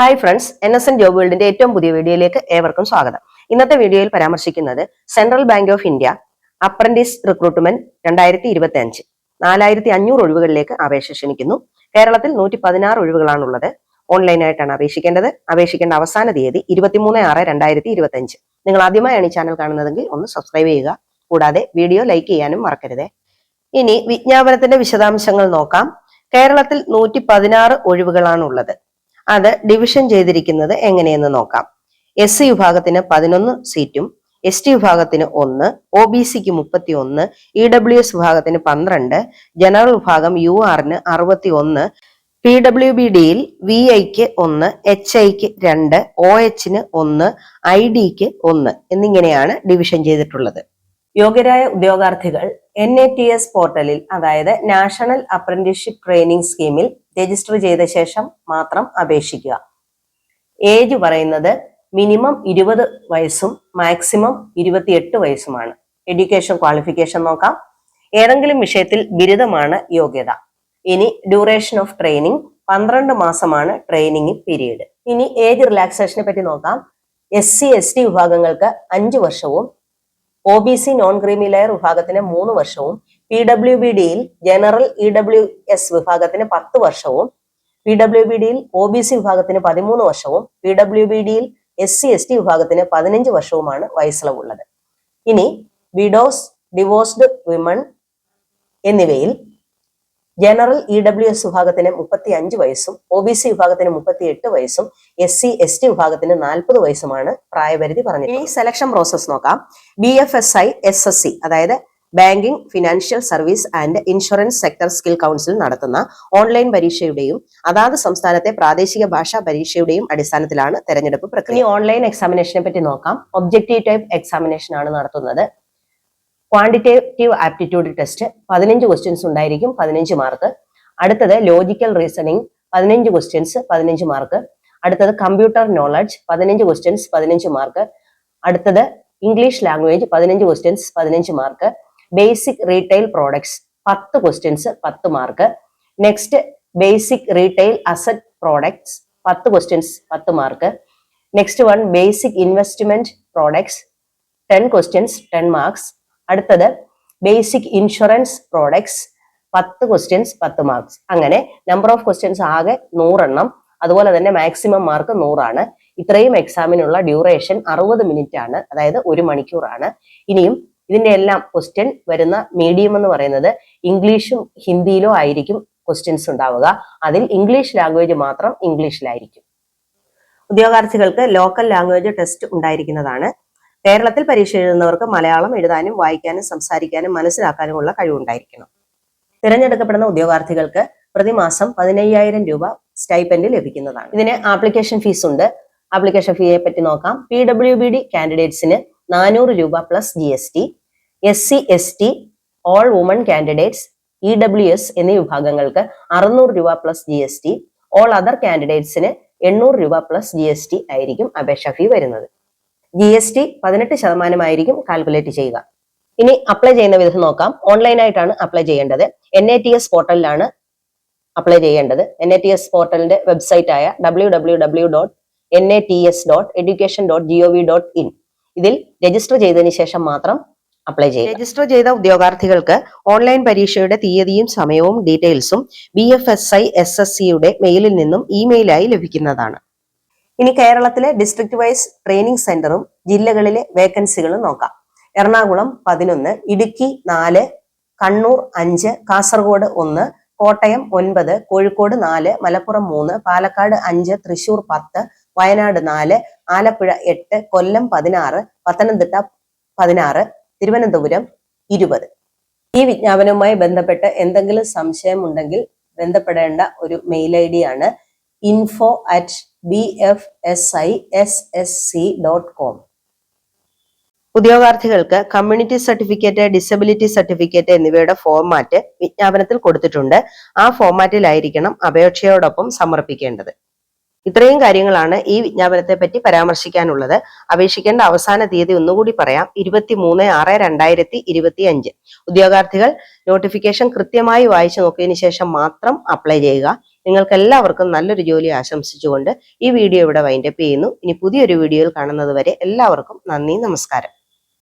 Hi friends, NSN job വേൾഡിന്റെ ഏറ്റവും പുതിയ വീഡിയോയിലേക്ക് ഏവർക്കും സ്വാഗതം. ഇന്നത്തെ വീഡിയോയിൽ പരാമർശിക്കുന്നത് central bank of India apprentice recruitment 2025 4500 ഒഴിവുകളിലേക്ക് അപേക്ഷ ക്ഷണിക്കുന്നു. കേരളത്തിൽ 116 ഒഴിവുകളാണുള്ളത്. ഓൺലൈനായിട്ടാണ് അപേക്ഷിക്കേണ്ടത്. അപേക്ഷിക്കേണ്ട അവസാന തീയതി 23/6/2025. നിങ്ങൾ ആദ്യമായാണ് ഈ ചാനൽ കാണുന്നതെങ്കിൽ ഒന്ന് സബ്സ്ക്രൈബ് ചെയ്യുക. കൂടാതെ വീഡിയോ ലൈക്ക് ചെയ്യാനും മറക്കരുത്. ഇനി വിജ്ഞാപനത്തിന്റെ വിശദാംശങ്ങൾ നോക്കാം. കേരളത്തിൽ 116 ഒഴിവുകളാണുള്ളത്. അത് ഡിവിഷൻ ചെയ്തിരിക്കുന്നത് എങ്ങനെയെന്ന് നോക്കാം. SC വിഭാഗത്തിന് 11 സീറ്റും ST വിഭാഗത്തിന് 1, OBCക്ക് 31, EWS വിഭാഗത്തിന് 12, ജനറൽ വിഭാഗം URന് 61, PWBDയിൽ VIക്ക് 1, HIക്ക് 2, OHന് 1, IDക്ക് 1 എന്നിങ്ങനെയാണ് ഡിവിഷൻ ചെയ്തിട്ടുള്ളത്. യോഗ്യരായ ഉദ്യോഗാർത്ഥികൾ NATS പോർട്ടലിൽ, അതായത് നാഷണൽ അപ്രന്റീസ്ഷിപ്പ് ട്രെയിനിങ് സ്കീമിൽ രജിസ്റ്റർ ചെയ്ത ശേഷം മാത്രം അപേക്ഷിക്കുക. ഏജ് പറയുന്നത് മിനിമം 20 വയസ്സും മാക്സിമം 28 വയസ്സുമാണ്. എഡ്യൂക്കേഷൻ ക്വാളിഫിക്കേഷൻ നോക്കാം. ഏതെങ്കിലും വിഷയത്തിൽ ബിരുദമാണ് യോഗ്യത. ഇനി ഡ്യൂറേഷൻ ഓഫ് ട്രെയിനിങ് 12 മാസമാണ് ട്രെയിനിങ് പീരീഡ്. ഇനി ഏജ് റിലാക്സേഷനെ പറ്റി നോക്കാം. SC ST വിഭാഗങ്ങൾക്ക് 5 വർഷവും OBC നോൺ ക്രീമി ലെയർ വിഭാഗത്തിന് 3 വർഷവും PWBDയിൽ ജനറൽ EWS വിഭാഗത്തിന് 10 വർഷവും PWBDയിൽ OBC വിഭാഗത്തിന് 13 വർഷവും PWBDയിൽ SC ST വിഭാഗത്തിന് 15 വർഷവുമാണ് വയസ്സിളവുള്ളത്. ഇനി വിഡോസ്, ഡിവോഴ്സ്ഡ് വിമൺ എന്നിവയിൽ ജനറൽ EWS വിഭാഗത്തിന് 35 വയസ്സും OBC വിഭാഗത്തിന് 38 വയസ്സും SC ST വിഭാഗത്തിന് 40 വയസ്സുമാണ് പ്രായപരിധി പറഞ്ഞത്. ഇനി സെലക്ഷൻ പ്രോസസ് നോക്കാം. BFSI SSC, അതായത് banking, financial service and insurance sector skill council നടത്തുന്ന ഓൺലൈൻ പരീക്ഷയുടെയും അതാത് സംസ്ഥാനത്തെ പ്രാദേശിക ഭാഷാ പരീക്ഷയുടെയും അടിസ്ഥാനത്തിലാണ് തെരഞ്ഞെടുപ്പ് പ്രക്രിയ. ഇനി ഓൺലൈൻ എക്സാമിനേഷനെ പറ്റി നോക്കാം. ഒബ്ജക്റ്റീവ് ടൈപ്പ് എക്സാമിനേഷൻ ആണ് നടത്തുന്നത്. ക്വാണ്ടിറ്റേറ്റീവ് ആപ്റ്റിറ്റ്യൂഡ് ടെസ്റ്റ് 15 ക്വസ്റ്റ്യൻസ് ഉണ്ടായിരിക്കും, 15 മാർക്ക്. അടുത്തത് ലോജിക്കൽ റീസണിംഗ് 15 ക്വസ്റ്റ്യൻസ്, 15 മാർക്ക്. അടുത്തത് കമ്പ്യൂട്ടർ നോളജ് 15 ക്വസ്റ്റ്യൻസ്, 15 മാർക്ക്. അടുത്തത് English language 15 questions, 15 mark. Basic retail products 10 questions, 10 mark. Next basic retail asset products 10 questions, 10 mark. Next one basic investment products 10 questions, 10 marks. അടുത്തത് basic insurance products 10 questions, 10 marks. അങ്ങനെ number of questions ആകെ 100 എണ്ണം. അതുപോലെ തന്നെ maximum mark 100 ആണ്. ഇത്രയും എക്സാമിനുള്ള duration 60 minute ആണ്, അതായത് 1 മണിക്കൂറാണ്. ഇനിയും ഇതിന്റെ എല്ലാം ക്വസ്റ്റ്യൻ വരുന്ന മീഡിയം എന്ന് പറയുന്നത് ഇംഗ്ലീഷും ഹിന്ദിയിലോ ആയിരിക്കും ക്വസ്റ്റ്യൻസ് ഉണ്ടാവുക. അതിൽ ഇംഗ്ലീഷ് ലാംഗ്വേജ് മാത്രം ഇംഗ്ലീഷിലായിരിക്കും. ഉദ്യോഗാർത്ഥികൾക്ക് ലോക്കൽ ലാംഗ്വേജ് ടെസ്റ്റ് ഉണ്ടായിരിക്കുന്നതാണ്. കേരളത്തിൽ പരീക്ഷ എഴുതുന്നവർക്ക് മലയാളം എഴുതാനും വായിക്കാനും സംസാരിക്കാനും മനസ്സിലാക്കാനുമുള്ള കഴിവുണ്ടായിരിക്കണം. തിരഞ്ഞെടുക്കപ്പെടുന്ന ഉദ്യോഗാർത്ഥികൾക്ക് പ്രതിമാസം 15,000 രൂപ സ്റ്റൈപ്പൻഡ് ലഭിക്കുന്നതാണ്. ഇതിന് ആപ്ലിക്കേഷൻ ഫീസ് ഉണ്ട്. ആപ്ലിക്കേഷൻ ഫീയെ പറ്റി നോക്കാം. PWBD കാൻഡിഡേറ്റ്സിന് 400 രൂപ plus GST. SC ST all woman candidates EWS എന്നീ വിഭാഗങ്ങൾക്ക് 600 രൂപ പ്ലസ് GST. ഓൾ അതർ കാൻഡിഡേറ്റ്സിന് 800 രൂപ പ്ലസ് GST ആയിരിക്കും അപേക്ഷാ ഫീ വരുന്നത്. GST 18% കാൽക്കുലേറ്റ് ചെയ്യുക. ഇനി അപ്ലൈ ചെയ്യുന്ന വിധം നോക്കാം. ഓൺലൈനായിട്ടാണ് അപ്ലൈ ചെയ്യേണ്ടത്. NATS പോർട്ടലിലാണ് അപ്ലൈ ചെയ്യേണ്ടത്. NATS പോർട്ടലിന്റെ വെബ്സൈറ്റ് ആയ www.nats.education.gov.in ഇതിൽ രജിസ്റ്റർ ചെയ്തതിനു ശേഷം മാത്രം അപ്ലൈ ചെയ്യുക. രജിസ്റ്റർ ചെയ്ത ഉദ്യോഗാർത്ഥികൾക്ക് ഓൺലൈൻ പരീക്ഷയുടെ തീയതിയും സമയവും ഡീറ്റെയിൽസും BFSI SSCയുടെ മെയിലിൽ നിന്നും ഇമെയിലായി ലഭിക്കുന്നതാണ്. ഇനി കേരളത്തിലെ ഡിസ്ട്രിക്ട് വൈസ് ട്രെയിനിങ് സെന്ററും ജില്ലകളിലെ വേക്കൻസികളും നോക്കാം. എറണാകുളം 11, ഇടുക്കി 4, കണ്ണൂർ 5, കാസർഗോഡ് 1, കോട്ടയം 9, കോഴിക്കോട് 4, മലപ്പുറം 3, പാലക്കാട് 5, തൃശൂർ 10, വയനാട് 4, ആലപ്പുഴ 8, കൊല്ലം 16, പത്തനംതിട്ട 16, തിരുവനന്തപുരം 20. ഈ വിജ്ഞാപനവുമായി ബന്ധപ്പെട്ട് എന്തെങ്കിലും സംശയം ഉണ്ടെങ്കിൽ ബന്ധപ്പെടേണ്ട ഒരു മെയിൽ ID ആണ് info@bfsissc.com. ഉദ്യോഗാർത്ഥികൾക്ക് കമ്മ്യൂണിറ്റി സർട്ടിഫിക്കറ്റ്, ഡിസബിലിറ്റി സർട്ടിഫിക്കറ്റ് എന്നിവയുടെ ഫോർമാറ്റ് വിജ്ഞാപനത്തിൽ കൊടുത്തിട്ടുണ്ട്. ആ ഫോർമാറ്റിലായിരിക്കണം അപേക്ഷയോടൊപ്പം സമർപ്പിക്കേണ്ടത്. ഇത്രയും കാര്യങ്ങളാണ് ഈ വിജ്ഞാപനത്തെ പറ്റി പരാമർശിക്കാനുള്ളത്. അപേക്ഷിക്കേണ്ട അവസാന തീയതി ഒന്നുകൂടി പറയാം, 23/6/2025. ഉദ്യോഗാർത്ഥികൾ നോട്ടിഫിക്കേഷൻ കൃത്യമായി വായിച്ചു നോക്കിയതിനു ശേഷം മാത്രം അപ്ലൈ ചെയ്യുക. നിങ്ങൾക്ക് എല്ലാവർക്കും നല്ലൊരു ജോലി ആശംസിച്ചുകൊണ്ട് ഈ വീഡിയോ ഇവിടെ വൈൻഡപ്പ് ചെയ്യുന്നു. ഇനി പുതിയൊരു വീഡിയോയിൽ കാണുന്നത് വരെ എല്ലാവർക്കും നന്ദി, നമസ്കാരം.